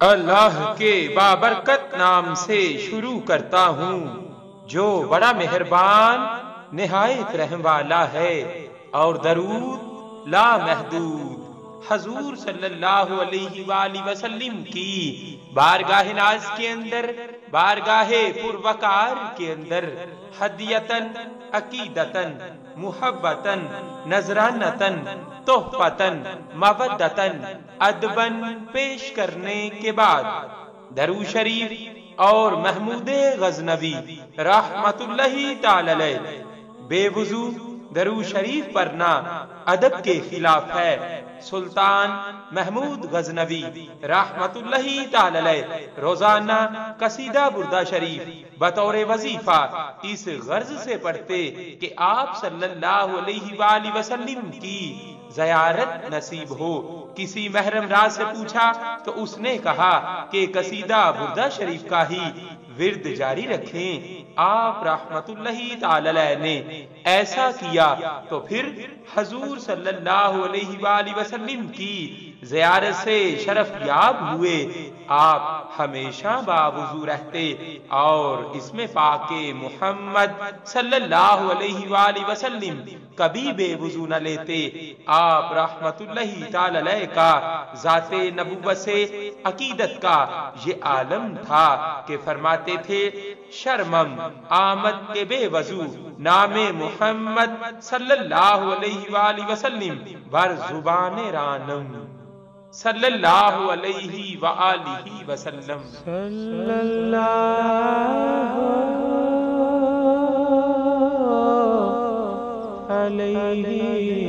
اللہ کے بابرکت نام سے شروع کرتا ہوں جو بڑا مہربان نہایت رحم والا ہے، اور درود لا محدود حضور صلی اللہ علیہ وآلہ وسلم کی بارگاہ ناز کے اندر، بارگاہ پروقار کے اندر ہدیتن، عقیدتن، محبتن، نذرانتن، تحفتن، مودتن، ادبن پیش کرنے کے بعد درود شریف اور محمود غزنوی رحمت اللہ تعالی علیہ بے وضو درود شریف پڑھنا ادب کے خلاف ہے۔ سلطان محمود غزنوی رحمت اللہ تعالی علیہ روزانہ قصیدہ بردہ شریف بطور وظیفہ اس غرض سے پڑھتے کہ آپ صلی اللہ علیہ وآلہ وسلم کی زیارت نصیب ہو۔ کسی محرم راز سے پوچھا تو اس نے کہا کہ قصیدہ بردہ شریف کا ہی ورد جاری رکھیں۔ آپ رحمت اللہ تعالی علیہ نے ایسا کیا تو پھر حضور صلی اللہ علیہ وآلہ وسلم کی زیارت سے شرف یاب ہوئے۔ آپ ہمیشہ باوضو رہتے اور اس میں پاک محمد صلی اللہ علیہ وآلہ وسلم کبھی بے وضو نہ لیتے۔ آپ رحمت اللہ تعالی علیہ کا ذات نبوت سے عقیدت کا یہ عالم تھا کہ فرماتے تھے شرمم آمد کے بے وضو نام محمد صلی اللہ علیہ وآلہ وسلم بر زبان رانم صلی اللہ علیہ وآلہ وسلم صلی اللہ علیہ